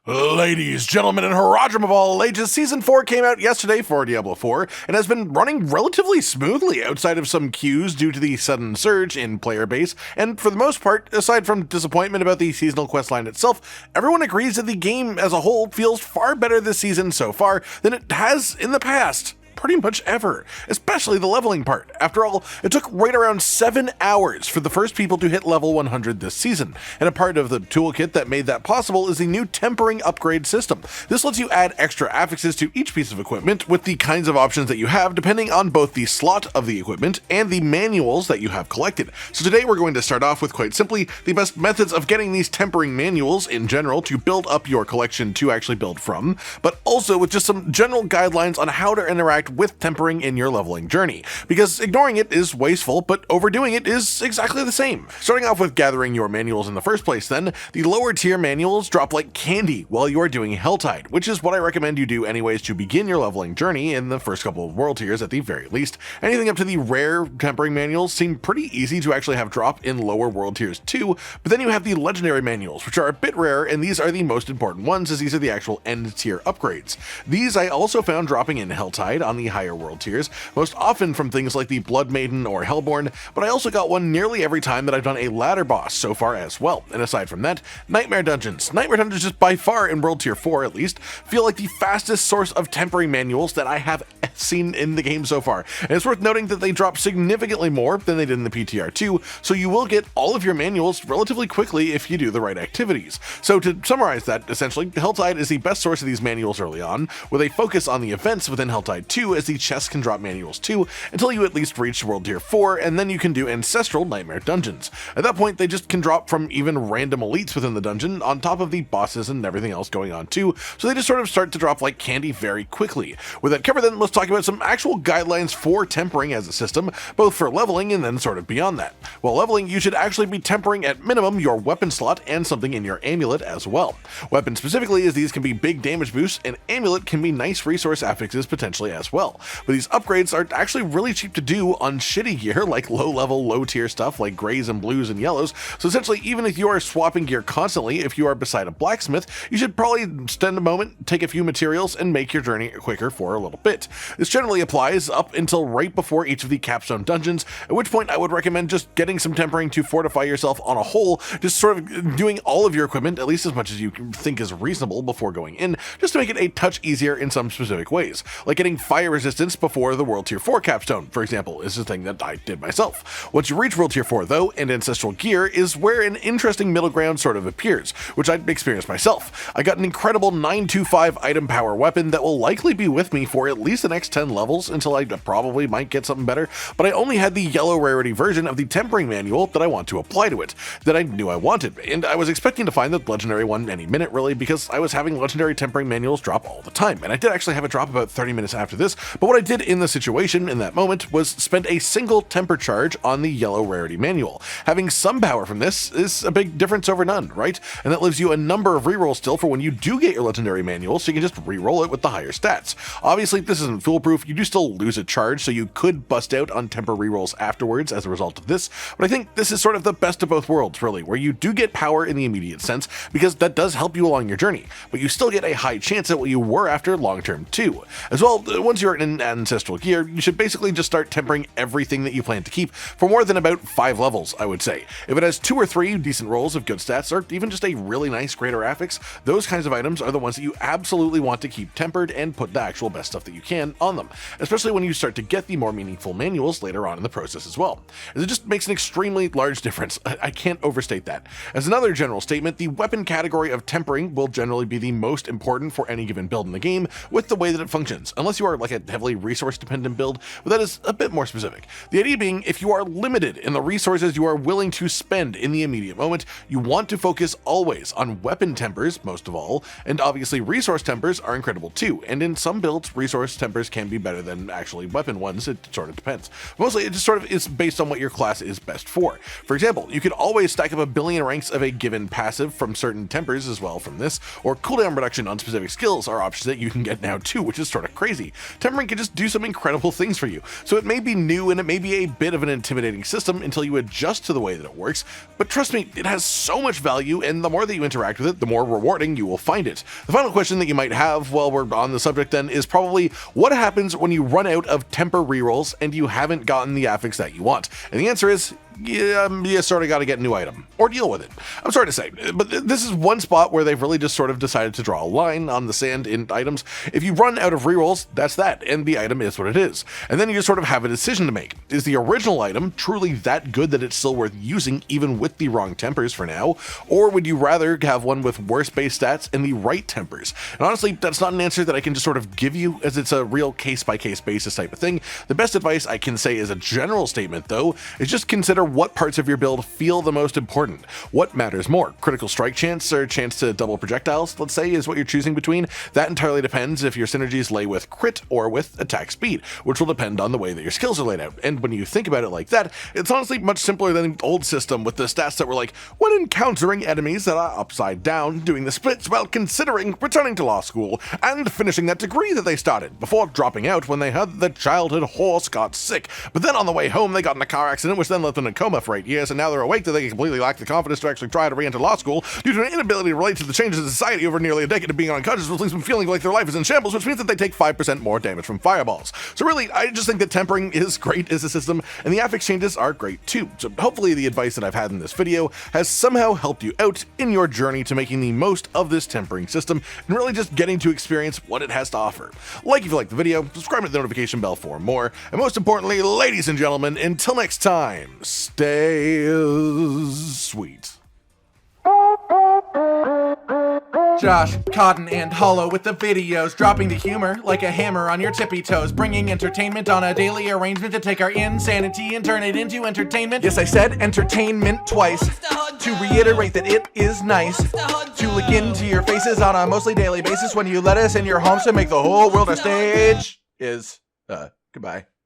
Ladies, gentlemen, and Haradrim of all ages, Season 4 came out yesterday for Diablo 4 and has been running relatively smoothly outside of some queues due to the sudden surge in player base, and for the most part, aside from disappointment about the seasonal questline itself, everyone agrees that the game as a whole feels far better this season so far than it has in the past. Pretty much ever, especially the leveling part. After all, it took right around 7 hours for the first people to hit level 100 this season, and a part of the toolkit that made that possible is the new tempering upgrade system. This lets you add extra affixes to each piece of equipment with the kinds of options that you have depending on both the slot of the equipment and the manuals that you have collected. So today we're going to start off with quite simply the best methods of getting these tempering manuals in general to build up your collection to actually build from, but also with just some general guidelines on how to interact with tempering in your leveling journey, because ignoring it is wasteful, but overdoing it is exactly the same. Starting off with gathering your manuals in the first place then, the lower tier manuals drop like candy while you are doing Helltide, which is what I recommend you do anyways to begin your leveling journey in the first couple of world tiers at the very least. Anything up to the rare tempering manuals seem pretty easy to actually have drop in lower world tiers too, but then you have the legendary manuals, which are a bit rare, and these are the most important ones as these are the actual end tier upgrades. These I also found dropping in Helltide on the higher world tiers, most often from things like the Blood Maiden or Hellborn, but I also got one nearly every time that I've done a ladder boss so far as well. And aside from that, Nightmare Dungeons. Nightmare Dungeons just by far, in world tier 4 at least, feel like the fastest source of tempering manuals that I have seen in the game so far. And it's worth noting that they drop significantly more than they did in the PTR2, so you will get all of your manuals relatively quickly if you do the right activities. So to summarize that, essentially, Helltide is the best source of these manuals early on, with a focus on the events within Helltide 2 as the chests can drop manuals too, until you at least reach world tier 4, and then you can do ancestral Nightmare Dungeons. At that point, they just can drop from even random elites within the dungeon, on top of the bosses and everything else going on too, so they just sort of start to drop like candy very quickly. With that covered then, let's talk about some actual guidelines for tempering as a system, both for leveling and then sort of beyond that. While leveling, you should actually be tempering at minimum your weapon slot and something in your amulet as well. Weapon specifically, as these can be big damage boosts, and amulet can be nice resource affixes potentially as well. But these upgrades are actually really cheap to do on shitty gear like low level, low tier stuff like grays and blues and yellows, so essentially even if you are swapping gear constantly, if you are beside a blacksmith, you should probably spend a moment, take a few materials, and make your journey quicker for a little bit. This generally applies up until right before each of the Capstone dungeons, at which point I would recommend just getting some tempering to fortify yourself on a whole, just sort of doing all of your equipment, at least as much as you think is reasonable before going in, just to make it a touch easier in some specific ways, like getting fire resistance before the World Tier 4 Capstone, for example, is a thing that I did myself. Once you reach World Tier 4 though, and Ancestral Gear is where an interesting middle ground sort of appears, which I experienced myself. I got an incredible 925 item power weapon that will likely be with me for at least the next 10 levels until I probably might get something better, but I only had the yellow rarity version of the tempering manual that I want to apply to it, that I knew I wanted, and I was expecting to find the legendary one any minute really, because I was having legendary tempering manuals drop all the time, and I did actually have it drop about 30 minutes after this, but what I did in the situation in that moment was spend a single temper charge on the yellow rarity manual. Having some power from this is a big difference over none, right? And that leaves you a number of rerolls still for when you do get your legendary manual, so you can just reroll it with the higher stats. Obviously, this isn't foolproof, you do still lose a charge, so you could bust out on temper rerolls afterwards as a result of this, but I think this is sort of the best of both worlds, really, where you do get power in the immediate sense, because that does help you along your journey, but you still get a high chance at what you were after long-term too. As well, once you're in Ancestral Gear, you should basically just start tempering everything that you plan to keep for more than about 5 levels, I would say. If it has 2 or 3 decent rolls of good stats, or even just a really nice greater affix, those kinds of items are the ones that you absolutely want to keep tempered and put the actual best stuff that you can on them, especially when you start to get the more meaningful manuals later on in the process as well, as it just makes an extremely large difference. I can't overstate that. As another general statement, the weapon category of tempering will generally be the most important for any given build in the game with the way that it functions, unless you are like a heavily resource dependent build, but that is a bit more specific. The idea being, if you are limited in the resources you are willing to spend in the immediate moment, you want to focus always on weapon tempers most of all, and obviously resource tempers are incredible too, and in some builds resource tempers can be better than actually weapon ones, it sort of depends. Mostly it just sort of is based on what your class is best for. For example, you could always stack up a billion ranks of a given passive from certain tempers as well from this, or cooldown reduction on specific skills are options that you can get now too, which is sort of crazy. tempering can just do some incredible things for you. So it may be new and it may be a bit of an intimidating system until you adjust to the way that it works, but trust me, it has so much value, and the more that you interact with it, the more rewarding you will find it. The final question that you might have while we're on the subject then is probably, what happens when you run out of temper rerolls and you haven't gotten the affix that you want? And the answer is, you sort of got to get a new item, or deal with it. I'm sorry to say, but this is one spot where they've really just sort of decided to draw a line on the sand in items. If you run out of rerolls, that's that, and the item is what it is. And then you just sort of have a decision to make. Is the original item truly that good that it's still worth using, even with the wrong tempers for now? Or would you rather have one with worse base stats and the right tempers? And honestly, that's not an answer that I can just sort of give you, as it's a real case-by-case basis type of thing. The best advice I can say as a general statement, though, is just consider what parts of your build feel the most important. What matters more? Critical strike chance or chance to double projectiles, let's say, is what you're choosing between. That entirely depends if your synergies lay with crit or with attack speed, which will depend on the way that your skills are laid out. And when you think about it like that, it's honestly much simpler than the old system with the stats that were like, when encountering enemies that are upside down, doing the splits while considering returning to law school and finishing that degree that they started, before dropping out when they heard that their childhood horse got sick. But then on the way home, they got in a car accident, which then left them in a coma for 8 years, and now they're awake that they completely lack the confidence to actually try to re-enter law school due to an inability to relate to the changes in society over nearly a decade of being unconscious, which leaves them feeling like their life is in shambles, which means that they take 5% more damage from fireballs. So really, I just think that tempering is great as a system, and the affix changes are great too. So hopefully the advice that I've had in this video has somehow helped you out in your journey to making the most of this tempering system, and really just getting to experience what it has to offer. Like if you liked the video, subscribe to the notification bell for more, and most importantly, ladies and gentlemen, until next time, stay sweet. Josh, Cotton, and Hollow with the videos, dropping the humor like a hammer on your tippy toes, bringing entertainment on a daily arrangement to take our insanity and turn it into entertainment. Yes, I said entertainment twice, to reiterate that it is nice to look into your faces on a mostly daily basis when you let us in your homes to make the whole world a stage. Goodbye.